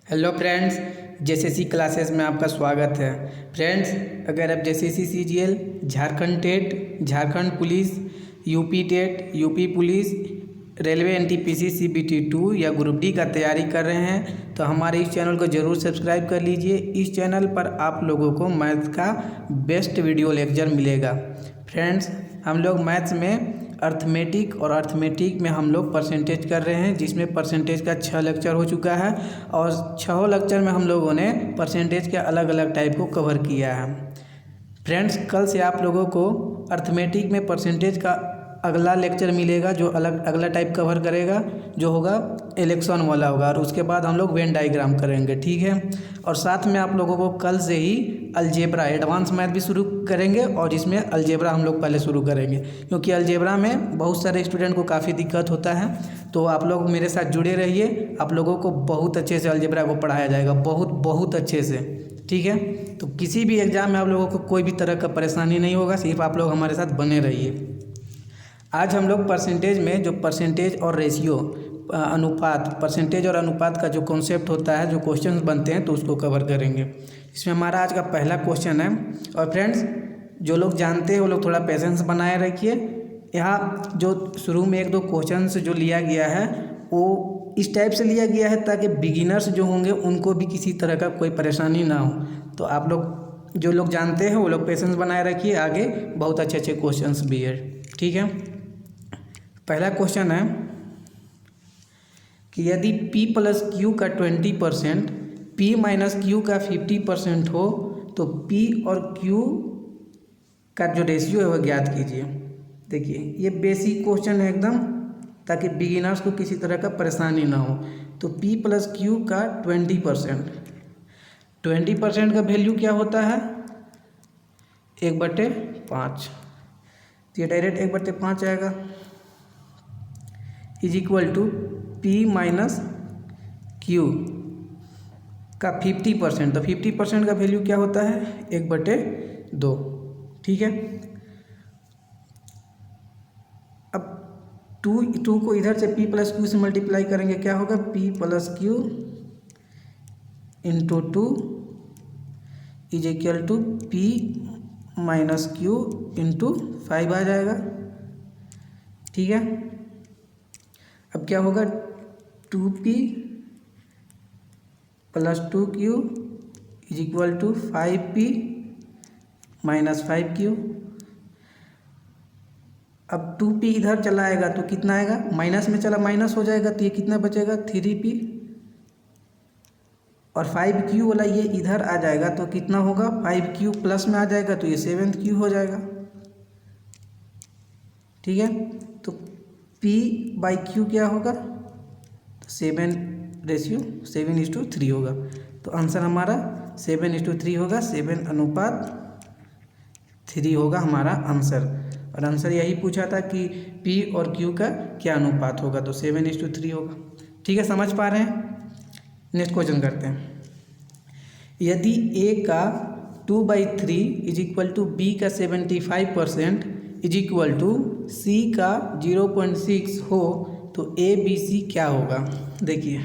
Hello friends, JCC classes में आपका स्वागत है। फ्रेंड्स, अगर आप JCC CGL, Jharkhand TET, Jharkhand police, UP TET, UP police, railway NTPC CBT 2 या ग्रुप डी का तैयारी कर रहे हैं तो हमारे इस चैनल को ज़रूर सब्सक्राइब कर लीजिए। इस चैनल पर आप लोगों को मैथ का बेस्ट वीडियो लेक्चर मिलेगा। फ्रेंड्स, हम लोग मैथ्स में अर्थमेटिक और अर्थमेटिक में हम लोग परसेंटेज कर रहे हैं, जिसमें परसेंटेज का 6 लेक्चर हो चुका है और 6 लेक्चर में हम लोगों ने परसेंटेज के अलग अलग टाइप को कवर किया है। फ्रेंड्स, कल से आप लोगों को अर्थमेटिक में परसेंटेज का अगला लेक्चर मिलेगा जो अगला टाइप कवर करेगा, जो होगा इलेक्शन वाला होगा, और उसके बाद हम लोग वेन डायग्राम करेंगे, ठीक है। और साथ में आप लोगों को कल से ही अलजेब्रा एडवांस मैथ भी शुरू करेंगे, और इसमें अलजेब्रा हम लोग पहले शुरू करेंगे क्योंकि अलजेब्रा में बहुत सारे स्टूडेंट को काफ़ी दिक्कत होता है। तो आप लोग मेरे साथ जुड़े रहिए, आप लोगों को बहुत अच्छे से अलजेब्रा को पढ़ाया जाएगा, बहुत अच्छे से, ठीक है। तो किसी भी एग्ज़ाम में आप लोगों को कोई भी तरह का परेशानी नहीं होगा, सिर्फ आप लोग हमारे साथ बने रहिए। आज हम लोग परसेंटेज में जो परसेंटेज और रेशियो अनुपात, परसेंटेज और अनुपात का जो कॉन्सेप्ट होता है, जो क्वेश्चंस बनते हैं, तो उसको कवर करेंगे। इसमें हमारा आज का पहला क्वेश्चन है। और फ्रेंड्स, जो लोग जानते हैं वो लोग थोड़ा पेशेंस बनाए रखिए। यहाँ जो शुरू में एक दो क्वेश्चंस जो लिया गया है वो इस टाइप से लिया गया है ताकि बिगिनर्स जो होंगे उनको भी किसी तरह का कोई परेशानी ना हो। तो आप लोग जो लोग जानते हैं वो लोग पेशेंस बनाए रखिए, आगे बहुत अच्छे अच्छे क्वेश्चंस भी है, ठीक है। पहला क्वेश्चन है कि यदि P प्लस क्यू का 20%, P माइनस क्यू का 50% हो तो P और Q का जो रेशियो है वह ज्ञात कीजिए। देखिए, ये बेसिक क्वेश्चन है एकदम, ताकि बिगिनर्स को किसी तरह का परेशानी ना हो। तो P प्लस क्यू का 20% का वैल्यू क्या होता है? 1/5। तो ये डायरेक्ट 1/5 आएगा, is equal to P minus Q का 50%। तो 50% का वैल्यू क्या होता है? 1/2, ठीक है। अब टू को इधर से P प्लस क्यू से मल्टीप्लाई करेंगे, क्या होगा? P plus Q into 2 is equal to P minus Q into 5 आ जाएगा, ठीक है। अब क्या होगा? 2P plus 2Q is equal to 5P minus 5Q। अब 2P इधर चला आएगा तो कितना आएगा? माइनस में चला, माइनस हो जाएगा, तो ये कितना बचेगा? 3P। और 5Q वाला ये इधर आ जाएगा तो कितना होगा? 5Q प्लस में आ जाएगा तो ये 7Q हो जाएगा, ठीक है। तो P बाई Q क्या होगा? तो 7:3 होगा। तो आंसर हमारा 7:3 होगा, 7:3 होगा हमारा आंसर। और आंसर यही पूछा था कि P और Q का क्या अनुपात होगा, तो 7:3 होगा, ठीक है। समझ पा रहे हैं? नेक्स्ट क्वेश्चन करते हैं। यदि A का 2/3 इज इक्वल टू B का 75% इज इक्वल टू C का 0.6 हो तो ABC क्या होगा? देखिए,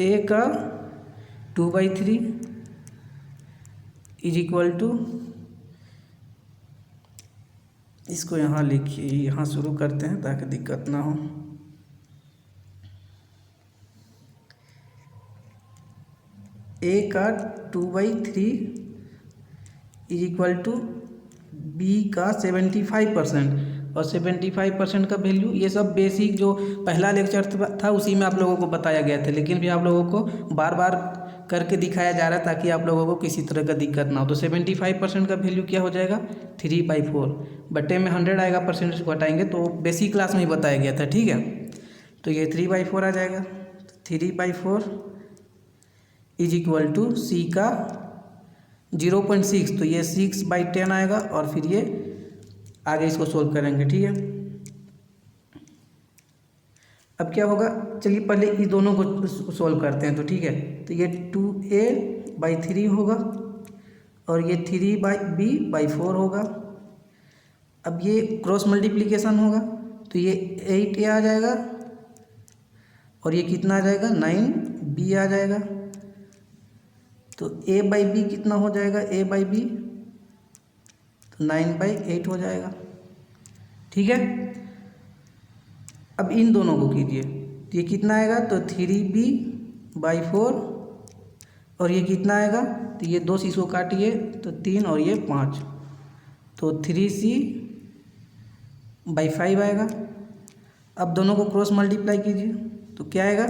A का 2/3 इज इक्वल टू, इसको यहाँ लिखिए, यहाँ शुरू करते हैं ताकि दिक्कत ना हो। A का 2/3 इज इक्वल टू B का 75%, और 75% का वैल्यू, ये सब बेसिक जो पहला लेक्चर था उसी में आप लोगों को बताया गया था, लेकिन भी आप लोगों को बार बार करके दिखाया जा रहा है ताकि आप लोगों को किसी तरह का दिक्कत ना हो। तो 75% का वैल्यू क्या हो जाएगा? 3/4 बटे में 100 आएगा, परसेंटेज को हटाएंगे तो बेसिक क्लास में ही बताया गया था, ठीक है। तो ये 3/4 आ जाएगा। 3/4 इज इक्वल टू C का 0.6, तो ये 6/10 आएगा, और फिर ये आगे इसको सोल्व करेंगे, ठीक है। अब क्या होगा? चलिए पहले इस दोनों को सोल्व करते हैं, तो ठीक है। तो ये 2A/3 होगा और ये 3B/4 होगा। अब ये क्रॉस मल्टीप्लिकेशन होगा तो ये 8A आ जाएगा और ये कितना आ जाएगा 9b आ जाएगा। तो a/b कितना हो जाएगा, a/b तो 9/8 हो जाएगा। ठीक है, अब इन दोनों को कीजिए, तो ये कितना आएगा, तो 3b/4 और ये कितना आएगा, तो ये 2 से इसको काटिए तो 3 और ये 5, तो 3c/5 आएगा। अब दोनों को क्रॉस मल्टीप्लाई कीजिए तो क्या आएगा,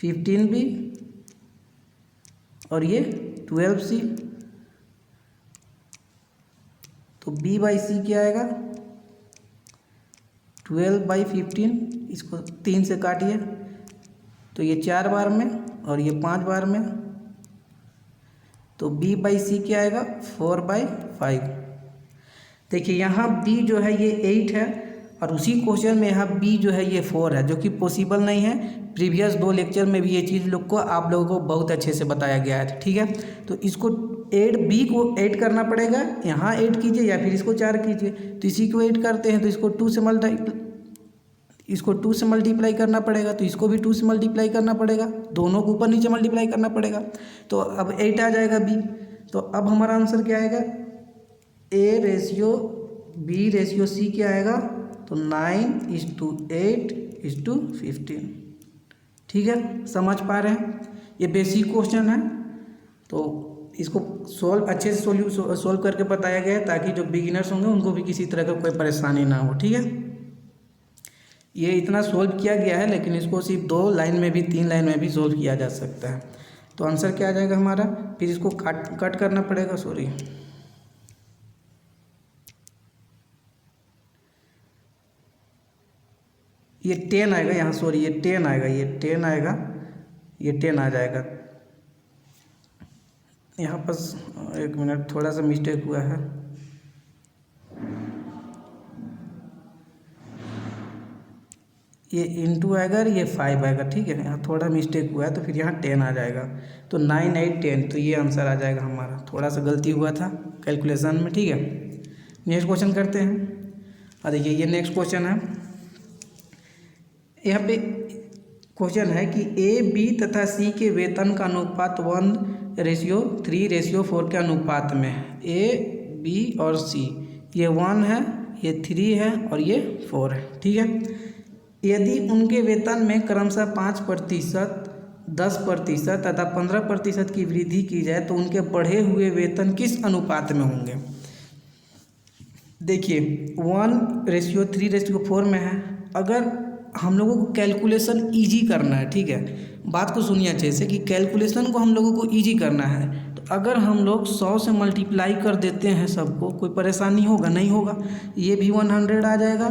15b और ये 12c, तो b/c क्या आएगा, 12/15, इसको 3 से काटिए तो ये 4 बार में और ये 5 बार में, तो b/c क्या आएगा 4/5। देखिए यहाँ b जो है ये 8 है और उसी क्वेश्चन में यहाँ b जो है ये 4 है, जो कि पॉसिबल नहीं है। प्रीवियस 2 लेक्चर में भी ये चीज़ आप लोगों को बहुत अच्छे से बताया गया है। ठीक है, तो इसको 8b को 8 करना पड़ेगा, यहाँ 8 कीजिए या फिर इसको 4 कीजिए। तो इसी को 8 करते हैं तो इसको 2 से मल्टीप्लाई करना पड़ेगा, तो इसको भी 2 से मल्टीप्लाई करना पड़ेगा, दोनों को ऊपर नीचे मल्टीप्लाई करना पड़ेगा। तो अब 8 आ जाएगा b। तो अब हमारा आंसर क्या आएगा, a/b/c क्या आएगा, तो 9:8:15। ठीक है, समझ पा रहे हैं, ये बेसिक क्वेश्चन है। तो इसको अच्छे से सोल्व करके बताया गया है ताकि जो बिगिनर्स होंगे उनको भी किसी तरह का कोई परेशानी ना हो। ठीक है, ये इतना सोल्व किया गया है, लेकिन इसको सिर्फ 2 लाइन में भी 3 लाइन में भी सोल्व किया जा सकता है। तो आंसर क्या आ जाएगा हमारा, फिर इसको कट करना पड़ेगा, सॉरी ये 10 आएगा यहाँ, सॉरी ये 10 आएगा, ये 10 आएगा, ये 10 आ जाएगा। यहाँ पर 1 मिनट थोड़ा सा मिस्टेक हुआ है, ये इंटू आएगा और ये 5 आएगा। ठीक है, यहाँ थोड़ा मिस्टेक हुआ है तो फिर यहाँ 10 आ जाएगा, तो 9, 8, 10, तो ये आंसर आ जाएगा हमारा। थोड़ा सा गलती हुआ था कैलकुलेशन में। ठीक है, नेक्स्ट क्वेश्चन करते हैं। और देखिए ये नेक्स्ट क्वेश्चन है, यहाँ पे क्वेश्चन है कि ए, बी तथा सी के वेतन का अनुपात 1:3:4 के अनुपात में है। ए, बी और सी ये 1 है, ये 3 है और ये 4 है। ठीक है, यदि उनके वेतन में क्रमशः 5%, 10% तथा 15% की वृद्धि की जाए तो उनके बढ़े हुए वेतन किस अनुपात में होंगे। देखिए 1:3:4 में है। अगर हम लोगों को कैलकुलेशन इजी करना है, ठीक है, बात को सुनिए अच्छे से कि कैलकुलेशन को हम लोगों को इजी करना है, तो अगर हम लोग 100 से मल्टीप्लाई कर देते हैं सबको, कोई परेशानी होगा नहीं होगा। ये भी 100 आ जाएगा,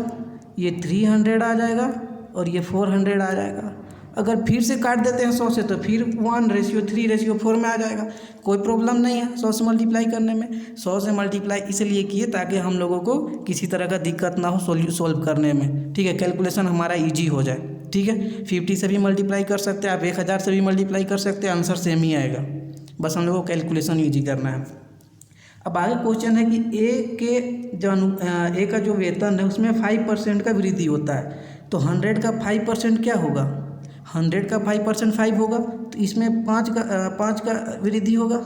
ये 300 आ जाएगा और ये 400 आ जाएगा। अगर फिर से काट देते हैं 100 से तो फिर 1:3:4 में आ जाएगा, कोई प्रॉब्लम नहीं है 100 से मल्टीप्लाई करने में। 100 से मल्टीप्लाई इसलिए किए ताकि हम लोगों को किसी तरह का दिक्कत ना हो सोल्व करने में। ठीक है, कैलकुलेशन हमारा इजी हो जाए। ठीक है, 50 से भी मल्टीप्लाई कर सकते हैं आप, 1000 से भी मल्टीप्लाई कर सकते हैं, आंसर सेम ही आएगा, बस हम लोग को कैलकुलेशन ईजी करना है। अब आगे क्वेश्चन है कि ए का जो वेतन है उसमें 5% का वृद्धि होता है, तो 100 का 5% क्या होगा, 100 का 5% 5 होगा, तो इसमें 5 का वृद्धि होगा।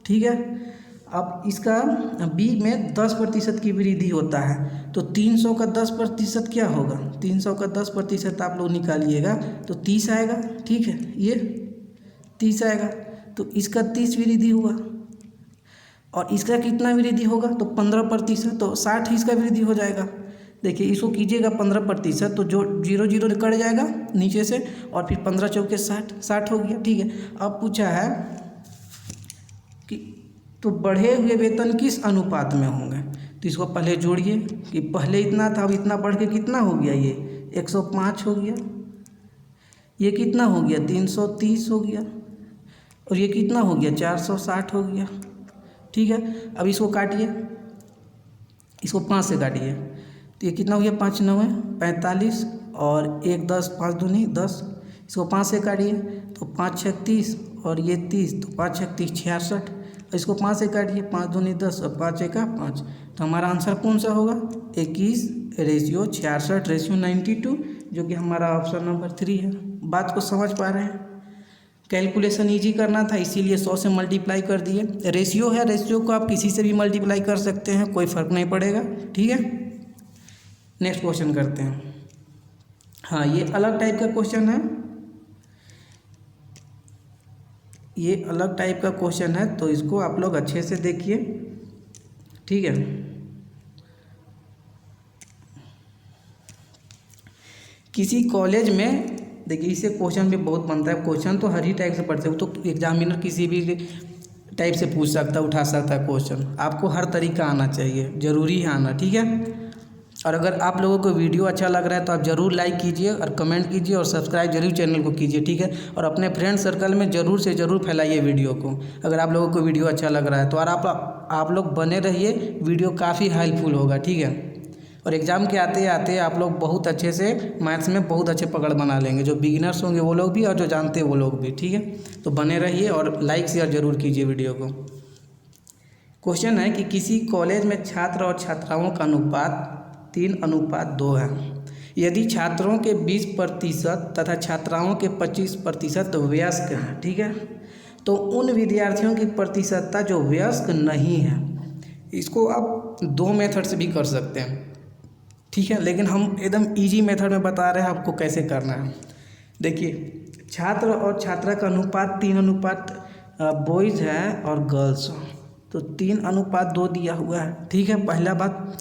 ठीक है, अब इसका बी में 10% की वृद्धि होता है, तो 300 का 10% क्या होगा, 300 का 10% आप लोग निकालिएगा तो 30 आएगा। ठीक है, ये 30 आएगा, तो इसका 30 वृद्धि हुआ और इसका कितना वृद्धि होगा, तो 15%, तो 60 इसका वृद्धि हो जाएगा। देखिए इसको कीजिएगा 15%, तो जो 0 कट जाएगा नीचे से और फिर 15 चौके 60 हो गया। ठीक है, अब पूछा है कि तो बढ़े हुए वेतन किस अनुपात में होंगे, तो इसको पहले जोड़िए कि पहले इतना था अब इतना बढ़ के कितना हो गया, ये 105 हो गया, ये कितना हो गया 330 हो गया और ये कितना हो गया 460 हो गया। ठीक है, अब इसको काटिए, इसको 5 से काटिए तो ये कितना हो गया 5 9 45 और 1 10 5 दूनी 10, इसको 5 से काटिए तो 5 6 30 और ये 30, तो 5 6 30 66, इसको 5 से काटिए 5 दूनी 10 और 5 1 5, तो हमारा आंसर कौन सा होगा 21:66:92 जो कि हमारा ऑप्शन नंबर 3 है। बात को समझ पा रहे हैं? कैलकुलेशन इजी करना था इसीलिए 100 से मल्टीप्लाई कर दिए। रेशियो है, रेशियो को आप किसी से भी मल्टीप्लाई कर सकते हैं, कोई फ़र्क नहीं पड़ेगा। ठीक है, नेक्स्ट क्वेश्चन करते हैं। हाँ, ये अलग टाइप का क्वेश्चन है, ये अलग टाइप का क्वेश्चन है, तो इसको आप लोग अच्छे से देखिए। ठीक है, किसी कॉलेज में, देखिए इससे क्वेश्चन भी बहुत बनता है। क्वेश्चन तो हर ही टाइप से पढ़ते हो, तो एग्जामिनर किसी भी टाइप से पूछ सकता है, उठा सकता है क्वेश्चन। आपको हर तरीका आना चाहिए, ज़रूरी है आना। ठीक है, और अगर आप लोगों को वीडियो अच्छा लग रहा है तो आप ज़रूर लाइक कीजिए और कमेंट कीजिए और सब्सक्राइब जरूर चैनल को कीजिए। ठीक है, और अपने फ्रेंड सर्कल में ज़रूर से ज़रूर फैलाइए वीडियो को, अगर आप लोगों को वीडियो अच्छा लग रहा है तो। और आप लोग बने रहिए, वीडियो काफ़ी हेल्पफुल होगा। ठीक है, और एग्ज़ाम के आते आते आप लोग बहुत अच्छे से मैथ्स में बहुत अच्छे पकड़ बना लेंगे, जो बिगिनर्स होंगे वो लोग भी और जो जानते हैं वो लोग भी। ठीक है, तो बने रहिए और लाइक शेयर ज़रूर कीजिए वीडियो को। क्वेश्चन है कि किसी कॉलेज में छात्र और छात्राओं का अनुपात 3:2 है। यदि छात्रों के 20% तथा छात्राओं के 25% वयस्क हैं, ठीक है, तो उन विद्यार्थियों की प्रतिशतता जो वयस्क नहीं है, इसको आप 2 मेथड से भी कर सकते हैं। ठीक है, लेकिन हम एकदम इजी मेथड में बता रहे हैं आपको कैसे करना है। देखिए, छात्र और छात्रा का अनुपात 3:2 बॉयज़ है और गर्ल्स, तो 3:2 दिया हुआ है। ठीक है, पहला बात।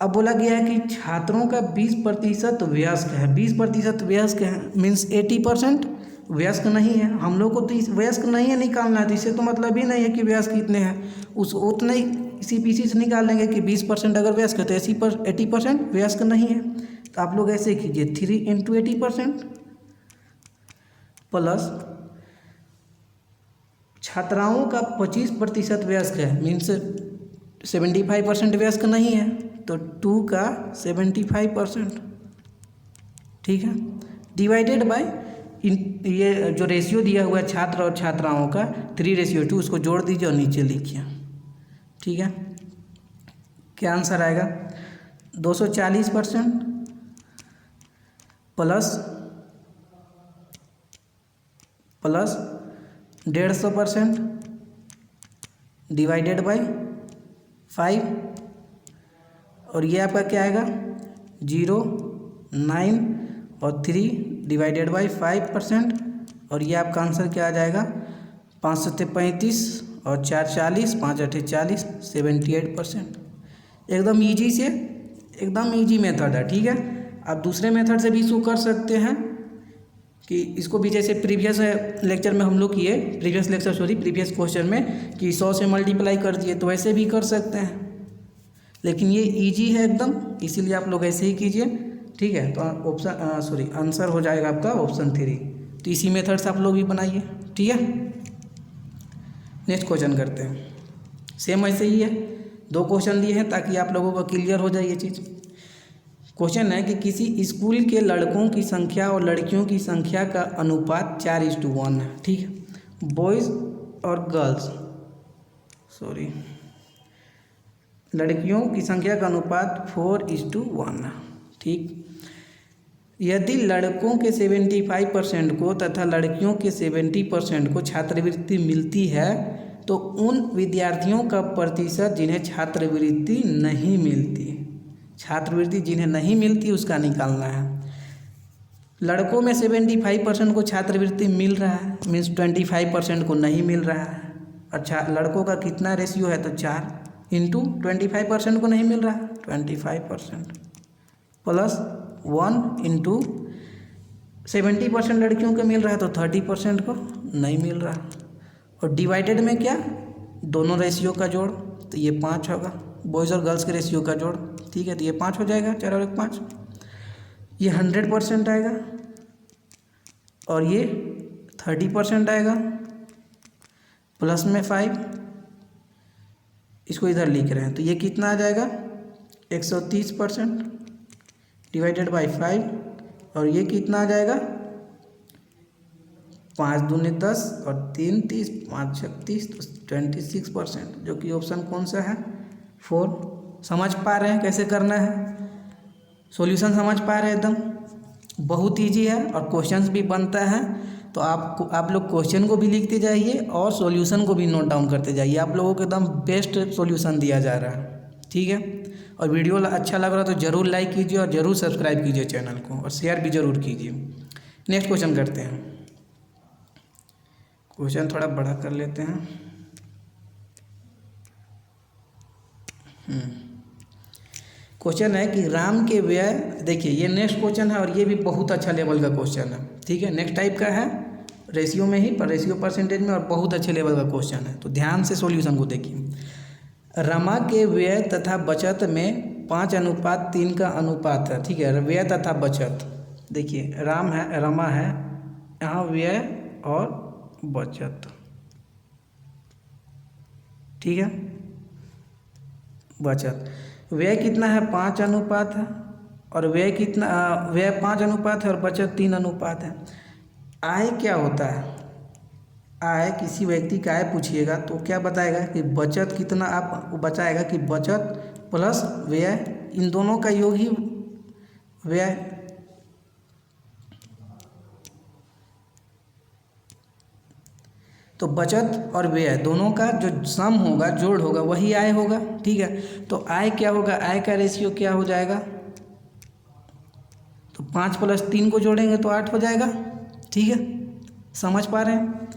अब बोला गया है कि छात्रों का 20% वयस्क है। 20% वयस्क है मीन्स 80% वयस्क नहीं है। हम लोग को तो इस वयस्क नहीं है निकालना है, तो इससे तो मतलब ही नहीं है कि वयस्क कितने हैं, उस उतने ही CPC से निकाल लेंगे कि 20% अगर वयस्क है तो 80% वयस्क नहीं है। तो आप लोग ऐसे कीजिए, 3 × 80% प्लस छात्राओं का 25% वयस्क है मीन्स 75% वयस्क नहीं है, तो 2 का 75%। ठीक है, डिवाइडेड बाय ये जो रेशियो दिया हुआ है छात्र और छात्राओं का 3:2, उसको जोड़ दीजिए और नीचे लिखिए। ठीक है, क्या आंसर आएगा? 240% प्लस 150% डिवाइडेड बाय 5, और ये आपका क्या आएगा? 0, 9 और 3 डिवाइडेड बाई 5%, और ये आपका आंसर क्या आ जाएगा? 5 × 35 और 4 × 40, 5 × 8 = 40, 78%। एकदम ईजी से, एकदम ईजी मेथड है। ठीक है, आप दूसरे मेथड से भी इसको कर सकते हैं कि इसको भी जैसे प्रीवियस लेक्चर में हम लोग किए, प्रीवियस क्वेश्चन में कि 100 से मल्टीप्लाई कर दिए, तो वैसे भी कर सकते हैं, लेकिन ये इजी है एकदम, इसीलिए आप लोग ऐसे ही कीजिए। ठीक है, तो आंसर हो जाएगा आपका ऑप्शन 3। तो इसी मेथड से आप लोग भी बनाइए। ठीक है, नेक्स्ट क्वेश्चन करते हैं। सेम ऐसे ही है, 2 क्वेश्चन दिए हैं ताकि आप लोगों को क्लियर हो जाए ये चीज़। क्वेश्चन है कि किसी स्कूल के लड़कों की संख्या और लड़कियों की संख्या का अनुपात 4:1 है। ठीक है, बॉयज़ और गर्ल्स, लड़कियों की संख्या का अनुपात 4:1 है। ठीक, यदि लड़कों के 75% को तथा लड़कियों के 70% को छात्रवृत्ति मिलती है, तो उन विद्यार्थियों का प्रतिशत जिन्हें छात्रवृत्ति नहीं मिलती, छात्रवृत्ति जिन्हें नहीं मिलती उसका निकालना है। लड़कों में 75% को छात्रवृत्ति मिल रहा है मीन्स 25% को नहीं मिल रहा है। अच्छा, लड़कों का कितना रेशियो है? तो 4 × 25% को नहीं मिल रहा है 25%, प्लस 1 × 70% लड़कियों को मिल रहा है तो 30% को नहीं मिल रहा, और डिवाइडेड में क्या? दोनों रेशियो का जोड़, तो ये 5 होगा, बॉयज़ और गर्ल्स के रेशियो का जोड़। ठीक है, तो ये 5 हो जाएगा, 4 और 1 5, ये 100% आएगा, और ये 30% आएगा, प्लस में 5, इसको इधर लिख रहे हैं, तो ये कितना आ जाएगा? 130% डिवाइडेड बाई 5, और ये कितना आ जाएगा? 5 दूनी 10 और 3 30, 5 36, तो 26%, जो कि ऑप्शन कौन सा है? 4। समझ पा रहे हैं कैसे करना है? सॉल्यूशन समझ पा रहे हैं एकदम? बहुत ईजी है और क्वेश्चंस भी बनता है। तो आप लोग क्वेश्चन को भी लिखते जाइए और सॉल्यूशन को भी नोट डाउन करते जाइए। आप लोगों को एकदम बेस्ट सॉल्यूशन दिया जा रहा है, ठीक है। और वीडियो अच्छा लग रहा है तो ज़रूर लाइक कीजिए और ज़रूर सब्सक्राइब कीजिए चैनल को और शेयर भी ज़रूर कीजिए। नेक्स्ट क्वेश्चन करते हैं। क्वेश्चन थोड़ा बड़ा कर लेते हैं। क्वेश्चन है कि राम के व्यय, देखिए ये नेक्स्ट क्वेश्चन है और ये भी बहुत अच्छा लेवल का क्वेश्चन है, ठीक है। नेक्स्ट टाइप का है, रेशियो में ही, पर रेशियो परसेंटेज में, और बहुत अच्छे लेवल का क्वेश्चन है। तो ध्यान से सॉल्यूशन को देखिए। रमा के व्यय तथा बचत में 5:3 का अनुपात है, ठीक है। व्यय तथा बचत, देखिए राम है, रमा है, यहाँ व्यय और बचत, ठीक है। बचत, व्यय कितना है 5 अनुपात है, और व्यय कितना, व्यय 5 अनुपात है और बचत 3 अनुपात है। आय क्या होता है? आय, किसी व्यक्ति का आय पूछिएगा तो क्या बताएगा कि बचत कितना, आप बताएगा कि बचत प्लस व्यय, इन दोनों का योग ही व्यय। तो बचत और व्यय दोनों का जो सम होगा, जोड़ होगा, वही आय होगा, ठीक है। तो आय क्या होगा, आय का रेशियो क्या हो जाएगा, तो 5 + 3 को जोड़ेंगे तो 8 हो जाएगा, ठीक है। समझ पा रहे हैं?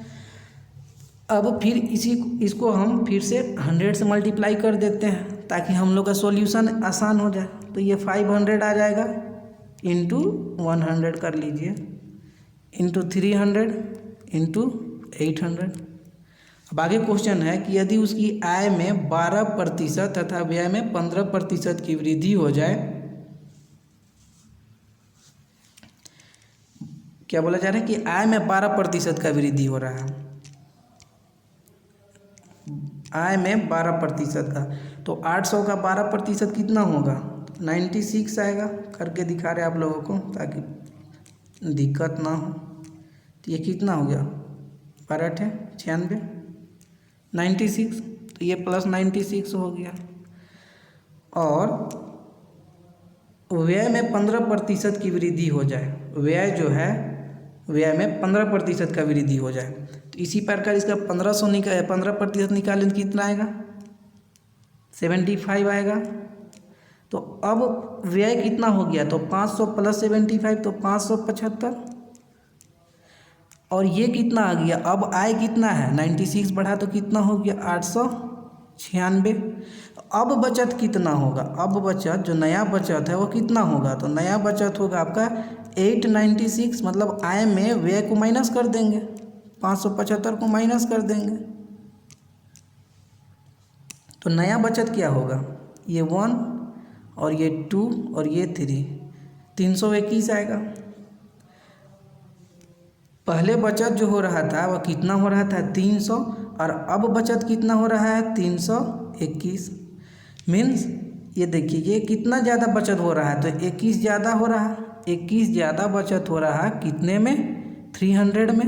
अब फिर इसको हम फिर से 100 से मल्टीप्लाई कर देते हैं ताकि हम लोग का सॉल्यूशन आसान हो जाए। तो ये 500 आ जाएगा, इंटू 100 कर लीजिए, इंटू 300, इंटू 800। अब आगे क्वेश्चन है कि यदि उसकी आय में 12% तथा व्यय में 15% की वृद्धि हो जाए, क्या बोला जा रहा है कि आय में 12% का वृद्धि हो रहा है, आय में 12% का, तो 800 का 12% कितना होगा, 96 आएगा। करके दिखा रहे आप लोगों को ताकि दिक्कत ना हो। तो ये कितना हो गया, 12 है 96, 96, तो ये प्लस 96 हो गया। और व्यय में 15% की वृद्धि हो जाए, व्यय जो है, व्यय में 15% का वृद्धि हो जाए, तो इसी प्रकार इसका 15% निकालें तो कितना आएगा, 75 आएगा। तो अब व्यय कितना हो गया, तो 500 + 75 तो 575, और ये कितना आ गया, अब आय कितना है, 96 बढ़ा तो कितना हो गया, 896। अब बचत कितना होगा, अब बचत जो नया बचत है वो कितना होगा, तो नया बचत होगा आपका 896, मतलब आय में व्यय को माइनस कर देंगे, 575 को माइनस कर देंगे, तो नया बचत क्या होगा, ये 1 और ये 2 और ये 3, 321 आएगा। पहले बचत जो हो रहा था वह कितना हो रहा था, 300, और अब बचत कितना हो रहा है, 321। मीन्स ये देखिए ये कितना ज़्यादा बचत हो रहा है, तो 21 ज़्यादा हो रहा है, 21 ज़्यादा बचत हो रहा है कितने में, 300 में,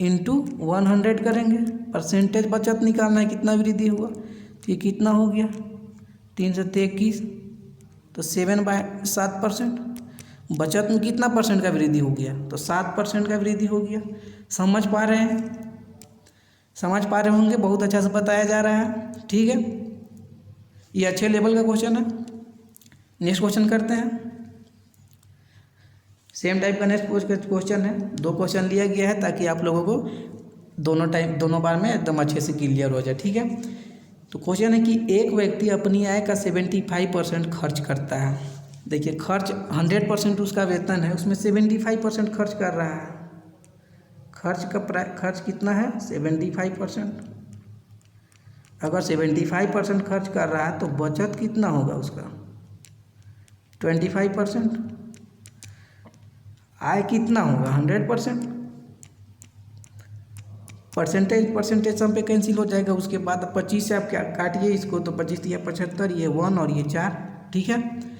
इंटू 100 करेंगे, परसेंटेज बचत निकालना है कितना वृद्धि हुआ, तो ये कितना हो गया, 321, तो 7%। बचत में कितना परसेंट का वृद्धि हो गया, तो 7% का वृद्धि हो गया। समझ पा रहे हैं, समझ पा रहे होंगे, बहुत अच्छा से बताया जा रहा है, ठीक है। ये अच्छे लेवल का क्वेश्चन है। नेक्स्ट क्वेश्चन करते हैं। सेम टाइप का नेक्स्ट क्वेश्चन है, 2 क्वेश्चन लिया गया है ताकि आप लोगों को दोनों बार में एकदम अच्छे से क्लियर हो जाए, ठीक है। तो क्वेश्चन है कि एक व्यक्ति अपनी आय का 75% खर्च करता है। देखिए खर्च 100% उसका वेतन है, उसमें 75% खर्च कर रहा है। खर्च कितना है, 75%। अगर 75% खर्च कर रहा है तो बचत कितना होगा उसका, 25%। आय कितना होगा, 100%। परसेंटेज सम पे कैंसिल हो जाएगा। उसके बाद 25 से आप क्या काटिए इसको, तो 25 या 75, ये 1 और ये 4, ठीक है।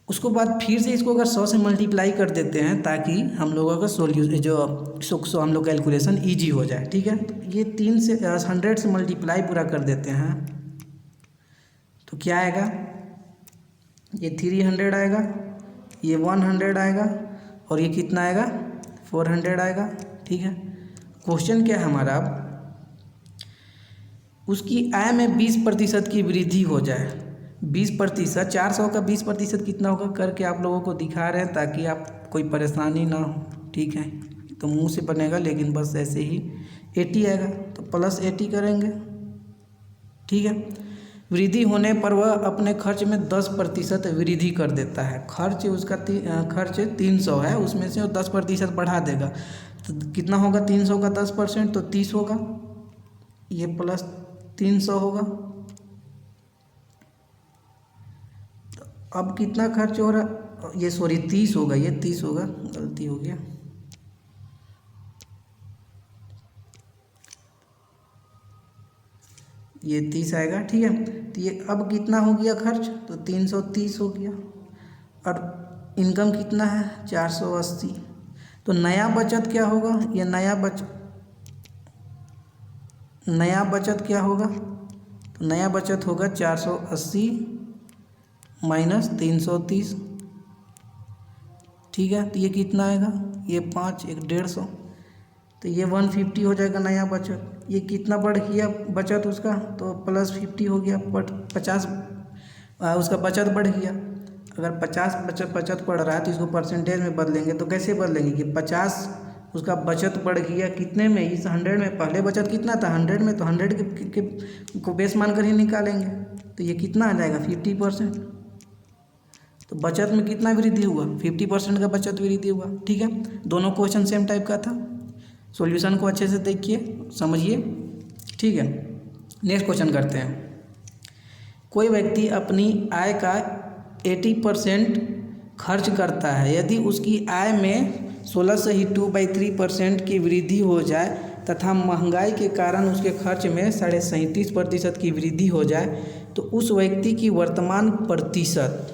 उसको बाद फिर से इसको अगर 100 से मल्टीप्लाई कर देते हैं ताकि हम लोगों का सॉल्यूशन जो हम लोग कैलकुलेशन ईजी हो जाए, ठीक है। तो ये 3 से 100 से मल्टीप्लाई पूरा कर देते हैं तो क्या आएगा, ये 300 आएगा, ये 100 आएगा, और ये कितना आएगा 400 आएगा। ठीक है, क्वेश्चन क्या है हमारा, अब उसकी आय में 20% की वृद्धि हो जाए। 20%, 400 का 20% कितना होगा करके आप लोगों को दिखा रहे हैं ताकि आप कोई परेशानी ना हो। ठीक है, तो मुंह से बनेगा लेकिन बस ऐसे ही 80 आएगा, तो प्लस 80 करेंगे। ठीक है, वृद्धि होने पर वह अपने खर्च में 10% वृद्धि कर देता है। खर्च उसका खर्च 300 है, उसमें से वो 10% बढ़ा देगा, तो कितना होगा 300 का 10% तो 30 होगा, ये प्लस 300 होगा। तो अब कितना खर्च हो रहा, ये सॉरी 30 होगा, ये 30 होगा, गलती हो गया। ये 30 आएगा। ठीक है, तो ये अब कितना हो गया खर्च, तो 330 हो गया। और इनकम कितना है 480। तो नया बचत क्या होगा, ये नया बचत क्या होगा, तो नया बचत होगा 480 माइनस 330। ठीक है, तो ये कितना आएगा, ये 5 1 150, तो ये 150 हो जाएगा नया बचत। ये कितना बढ़ गया बचत उसका, तो प्लस 50 हो गया, बट 50 उसका बचत बढ़ गया। अगर 50 बचत बढ़ रहा है तो इसको परसेंटेज में बदलेंगे, तो कैसे बदलेंगे कि 50 उसका बचत बढ़ गया कितने में, इस 100 में। पहले बचत कितना था 100 में, तो 100 को बेस मान कर ही निकालेंगे, तो ये कितना आ जाएगा 50%। तो बचत में कितना वृद्धि हुआ, 50% का बचत वृद्धि हुआ। ठीक है, दोनों क्वेश्चन सेम टाइप का था। सॉल्यूशन को अच्छे से देखिए, समझिए। ठीक है, नेक्स्ट क्वेश्चन करते हैं। कोई व्यक्ति अपनी आय का 80% खर्च करता है। यदि उसकी आय में 16 से ही 2/3% की वृद्धि हो जाए तथा महंगाई के कारण उसके खर्च में 37.5% की वृद्धि हो जाए, तो उस व्यक्ति की वर्तमान प्रतिशत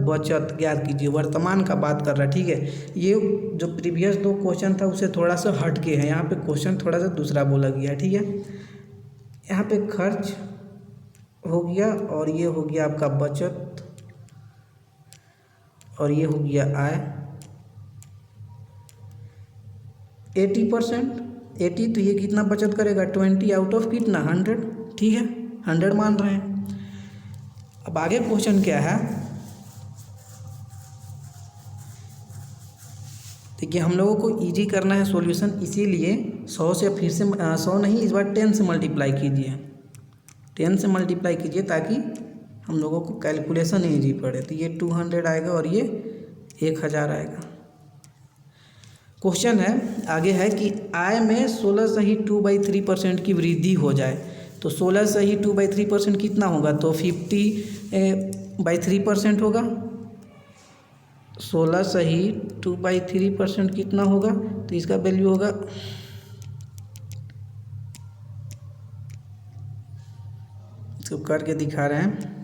बचत ज्ञात कीजिए। वर्तमान का बात कर रहा है। ठीक है, ये जो प्रीवियस 2 क्वेश्चन था उससे थोड़ा सा हट के है, यहाँ पे क्वेश्चन थोड़ा सा दूसरा बोला गया। ठीक है, यहाँ पे खर्च हो गया और ये हो गया आपका बचत और ये हो गया आय। 80%, 80 तो ये कितना बचत करेगा 20 आउट ऑफ कितना 100। ठीक है, 100 मान रहे हैं। अब आगे क्वेश्चन क्या है, देखिए हम लोगों को इजी करना है सॉल्यूशन, इसीलिए 100 से फिर से 100 नहीं, इस बार 10 से मल्टीप्लाई कीजिए। 10 से मल्टीप्लाई कीजिए ताकि हम लोगों को कैलकुलेशन इजी पड़े। तो ये 200 आएगा और ये 1000 आएगा। क्वेश्चन है आगे है कि आय में 16 से ही 2/3% की वृद्धि हो जाए। तो 16 से ही 2/3% कितना होगा, तो 50/3% होगा। 16 से ही 2/3% कितना होगा, तो इसका वैल्यू होगा, इसको करके दिखा रहे हैं।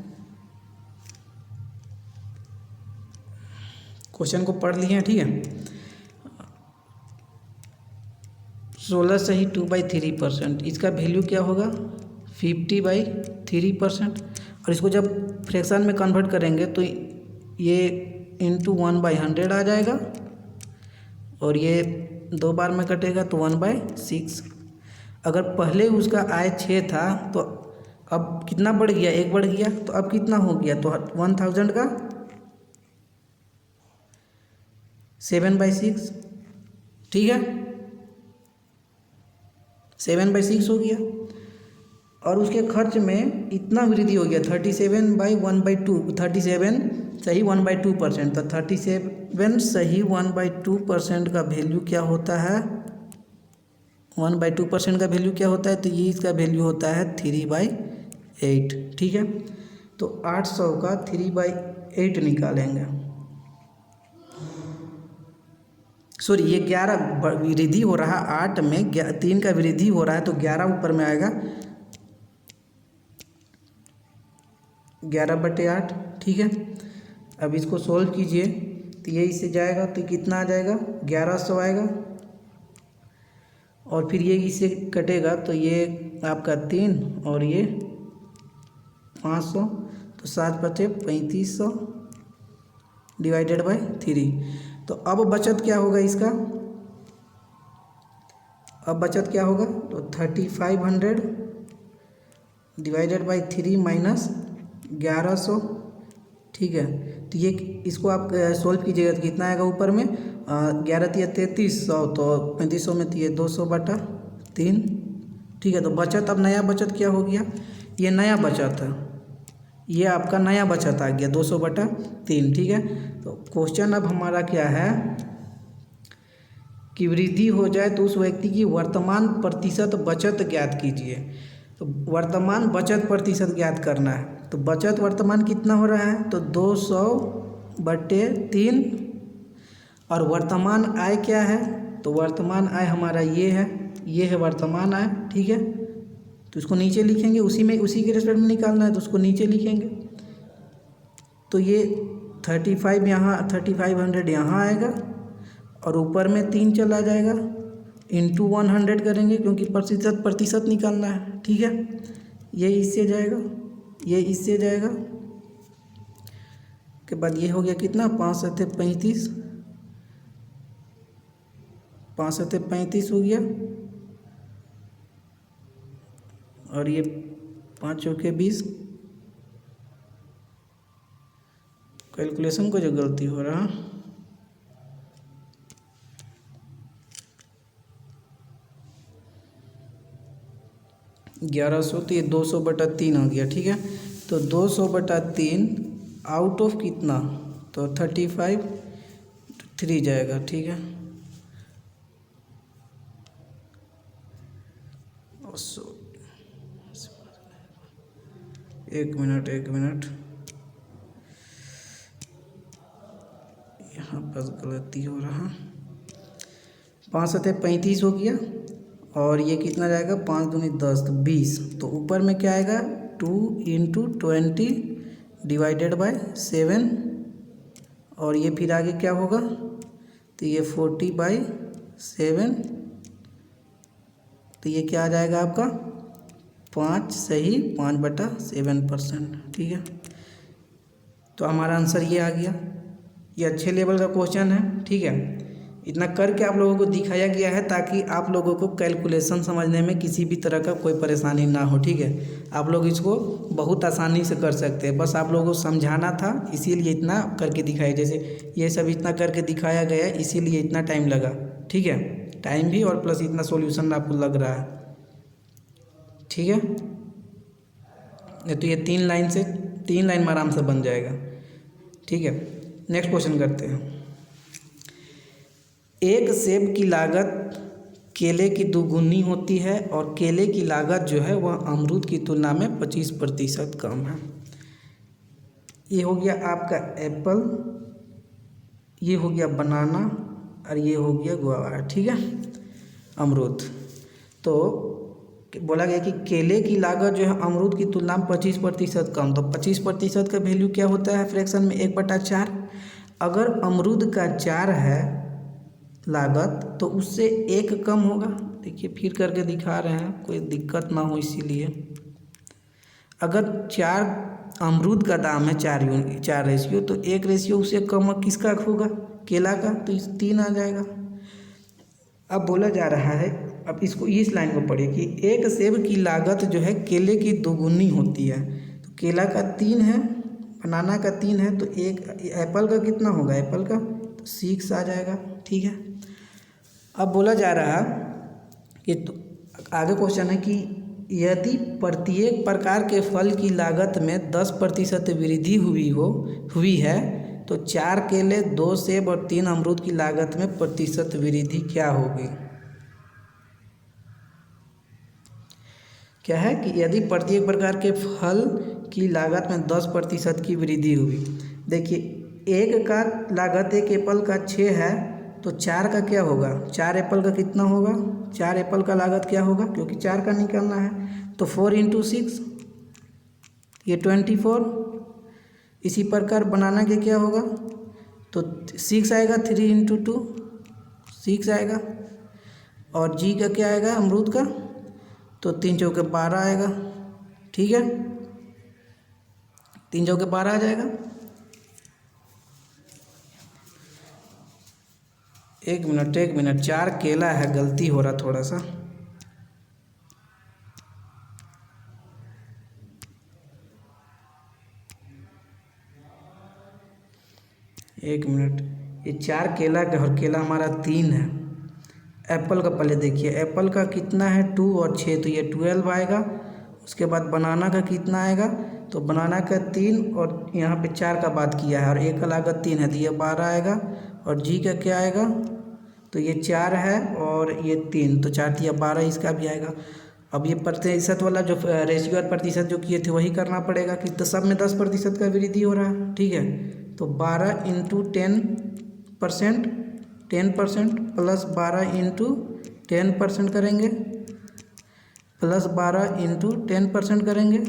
क्वेश्चन को पढ़ लिए हैं। ठीक है, 16 से ही 2/3%, इसका वैल्यू क्या होगा 50/3%। और इसको जब फ्रैक्शन में कन्वर्ट करेंगे तो ये इंटू 1/100 आ जाएगा और ये 2 बार में कटेगा तो 1/6। अगर पहले उसका आय 6 था तो अब कितना बढ़ गया, 1 बढ़ गया, तो अब कितना हो गया, तो 1000 का 7/6। ठीक है, 7/6 हो गया। और उसके खर्च में इतना वृद्धि हो गया 37/1/2, 37 सही 1/2%। तो 37 सही 1/2% का वैल्यू क्या होता है, 1/2% का वैल्यू क्या होता है, तो ये इसका वैल्यू होता है 3/8। ठीक है, तो 800 का 3/8 निकालेंगे। सॉरी, ये 11 वृद्धि हो रहा है 8 में, 3 का वृद्धि हो रहा है तो 11 ऊपर में आएगा, 11/8। ठीक है, अब इसको सोल्व कीजिए तो ये इससे जाएगा तो कितना आ जाएगा 1100 आएगा। और फिर ये इससे कटेगा तो ये आपका 3 और ये 500, तो 7 बचे 3500। Divided by 3। तो अब बचत क्या होगा इसका, अब बचत क्या होगा, तो 3500 डिवाइडेड बाई 3 माइनस 1100। ठीक है, तो ये इसको आप सोल्व कीजिएगा तो कितना आएगा ऊपर में, 11 तिया 3300, तो 3500 में तो ये 200/3। ठीक है, तो बचत, अब नया बचत क्या हो गया, ये नया बचत है, ये आपका नया बचत आ गया 200/3। ठीक है, तो क्वेश्चन अब हमारा क्या है कि वृद्धि हो जाए तो उस व्यक्ति की वर्तमान प्रतिशत बचत ज्ञात कीजिए। तो वर्तमान बचत प्रतिशत ज्ञात करना है, तो बचत वर्तमान कितना हो रहा है, तो 200/3। और वर्तमान आय क्या है, तो वर्तमान आय हमारा ये है वर्तमान आय। ठीक है, तो इसको नीचे लिखेंगे, उसी के रिस्पेक्ट में निकालना है तो उसको नीचे लिखेंगे। तो ये 35 यहाँ 3500 यहाँ आएगा और ऊपर में 3 चला जाएगा, इंटू 100 करेंगे क्योंकि प्रतिशत निकालना है। ठीक है, ये इससे जाएगा, ये इससे जाएगा, के बाद ये हो गया कितना, 5 सत्ते 35, 5 सत्ते 35 हो गया, और ये 5 चौके 20। कैलकुलेशन को जो गलती हो रहा, 1100, तो ये 200/3 हो गया। ठीक है, तो 200/3 आउट ऑफ कितना, तो 35 3 जाएगा। ठीक है, एक मिनट यहाँ बस गलती हो रहा, 5 सत्ते 35 हो गया, और ये कितना जाएगा, 5 दूनी 10 तो 20। तो ऊपर में क्या आएगा, 2 × 20 डिवाइडेड बाय 7, और ये फिर आगे क्या होगा, तो ये 40/7। तो ये क्या आ जाएगा आपका 5 सही 5/7%। ठीक है, तो हमारा आंसर ये आ गया। ये अच्छे लेवल का क्वेश्चन है। ठीक है, इतना करके आप लोगों को दिखाया गया है ताकि आप लोगों को कैलकुलेशन समझने में किसी भी तरह का कोई परेशानी ना हो। ठीक है, आप लोग इसको बहुत आसानी से कर सकते हैं, बस आप लोगों को समझाना था इसीलिए इतना करके दिखाया। जैसे ये सब इतना करके दिखाया गया है इसीलिए इतना टाइम लगा। ठीक है, टाइम भी और प्लस इतना सॉल्यूशन आपको लग रहा है। ठीक है, तो ये 3 लाइन में आराम से बन जाएगा। ठीक है, नेक्स्ट क्वेश्चन करते हैं। एक सेब की लागत केले की 2 गुनी होती है और केले की लागत जो है वह अमरूद की तुलना में 25% कम है। ये हो गया आपका एप्पल, ये हो गया बनाना, और ये हो गया गुआवा। ठीक है, अमरूद। तो बोला गया कि केले की लागत जो है अमरूद की तुलना में 25% कम। तो 25% का वैल्यू क्या होता है फ्रैक्शन में, 1/4। अगर अमरूद का 4 है लागत तो उससे 1 कम होगा। देखिए फिर करके दिखा रहे हैं, कोई दिक्कत ना हो इसीलिए। अगर 4 अमरूद का दाम है 4 रेशियो, तो 1 रेशियो उससे कम किसका होगा, केला का, तो 3 आ जाएगा। अब बोला जा रहा है, अब इसको इस लाइन को पढ़िए कि एक सेब की लागत जो है केले की 2 गुनी होती है। तो केला का 3 है, बनाना का 3 है, तो एक एप्पल का कितना होगा, एप्पल का तो 6 आ जाएगा। ठीक है, अब बोला जा रहा कि तो आगे क्वेश्चन है कि यदि प्रत्येक प्रकार के फल की लागत में 10% वृद्धि हुई है तो 4 केले, 2 सेब और 3 अमरूद की लागत में प्रतिशत वृद्धि क्या होगी। क्या है कि यदि प्रत्येक प्रकार के फल की लागत में 10% की वृद्धि हुई। देखिए एक का लागत, एक एप्पल का 6 है तो 4 का क्या होगा, 4 एप्पल का कितना होगा, 4 एप्पल का लागत क्या होगा, क्योंकि 4 का निकालना है तो 4 × 6 ये 24। इसी प्रकार बनाना के क्या होगा, तो 6 आएगा, 3 × 2 6 आएगा। और जी का क्या आएगा अमरूद का, तो 3 चौके 12 आएगा। ठीक है, 3 चौके 12 आ जाएगा। एक मिनट, 4 केला है, गलती हो रहा थोड़ा सा। एक मिनट, ये 4 केला का और केला हमारा 3 है। एप्पल का पहले देखिए, एप्पल का कितना है 2 और 6, तो ये 12 आएगा। उसके बाद बनाना का कितना आएगा, तो बनाना का 3 और यहाँ पे 4 का बात किया है और ए का लागत 3 है, तो ये 12 आएगा। और जी का क्या आएगा, तो ये 4 है और ये 3, तो 4 या 12, इसका भी आएगा। अब ये प्रतिशत वाला जो रेशियो और प्रतिशत जो किए थे वही करना पड़ेगा कि तो सब में 10% का वृद्धि हो रहा है, ठीक है। तो 12 इंटू 10%, 10% प्लस 12 इंटू 10% करेंगे, प्लस 12 इंटू 10% करेंगे,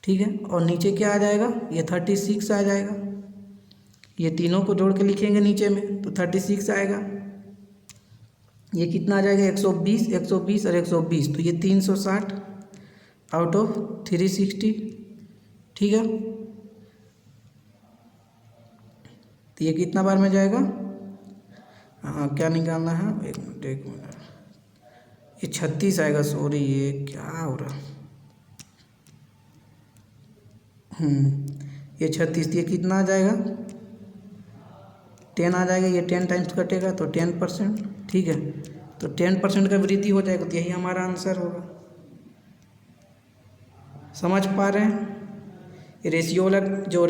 ठीक है। और नीचे क्या आ जाएगा, ये 36 आ जाएगा। ये तीनों को जोड़ के लिखेंगे नीचे में, तो 36 आएगा। ये कितना आ जाएगा, 120, 120 और 120, तो ये 360 आउट ऑफ 360, ठीक है। तो ये कितना बार में जाएगा, हाँ क्या निकालना है, एक मिनट, ये 36 आएगा। सॉरी, ये क्या हो रहा, ये 36, ये कितना आ जाएगा, 10 आ जाएगा। ये 10 टाइम्स कटेगा तो 10%, ठीक है। तो 10% का वृद्धि हो जाएगा, तो यही हमारा आंसर होगा। समझ पा रहे हैं। रेशियो वाला जो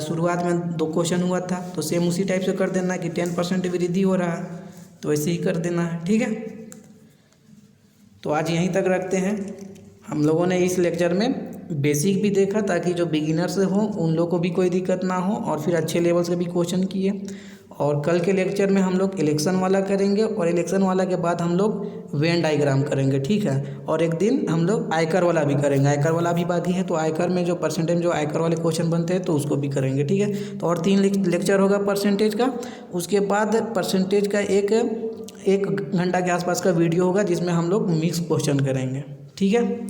शुरुआत में 2 क्वेश्चन हुआ था, तो सेम उसी टाइप से कर देना कि 10% वृद्धि हो रहा है, तो ऐसे ही कर देना है, ठीक है। तो आज यहीं तक रखते हैं। हम लोगों ने इस लेक्चर में बेसिक भी देखा ताकि जो बिगिनर्स हो उन लोगों को भी कोई दिक्कत ना हो, और फिर अच्छे लेवल से भी क्वेश्चन किए। और कल के लेक्चर में हम लोग इलेक्शन वाला करेंगे, और इलेक्शन वाला के बाद हम लोग वेन डायग्राम करेंगे, ठीक है। और एक दिन हम लोग आयकर वाला भी करेंगे, आयकर वाला भी बाकी है, तो आयकर में जो परसेंटेज जो आयकर वाले क्वेश्चन बनते हैं तो उसको भी करेंगे, ठीक है। तो और 3 लेक्चर होगा परसेंटेज का। उसके बाद परसेंटेज का एक घंटा के आसपास का वीडियो होगा जिसमें हम लोग मिक्स क्वेश्चन करेंगे, ठीक है।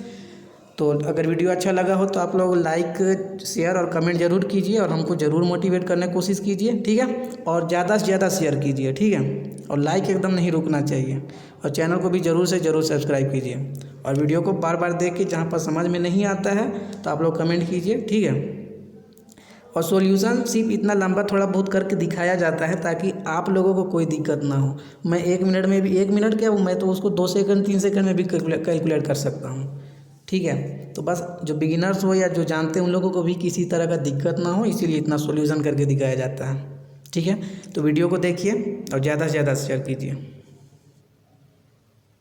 तो अगर वीडियो अच्छा लगा हो तो आप लोग लाइक, शेयर और कमेंट जरूर कीजिए, और हमको ज़रूर मोटिवेट करने की कोशिश कीजिए, ठीक है। और ज़्यादा से ज़्यादा शेयर कीजिए, ठीक है। और लाइक एकदम नहीं रुकना चाहिए, और चैनल को भी ज़रूर से ज़रूर सब्सक्राइब कीजिए। और वीडियो को बार बार देख के जहाँ पर समझ में नहीं आता है तो आप लोग कमेंट कीजिए, ठीक है। और सॉल्यूशन सिर्फ इतना लंबा थोड़ा बहुत करके दिखाया जाता है ताकि आप लोगों को कोई दिक्कत ना हो। मैं 1 मिनट में भी, 1 मिनट क्या, मैं तो उसको 2 सेकंड 3 सेकंड में भी कैलकुलेट कर सकता हूँ, ठीक है। तो बस जो बिगिनर्स हो या जो जानते हैं उन लोगों को भी किसी तरह का दिक्कत ना हो, इसीलिए इतना सॉल्यूशन करके दिखाया जाता है, ठीक है। तो वीडियो को देखिए और ज़्यादा से ज़्यादा शेयर कीजिए।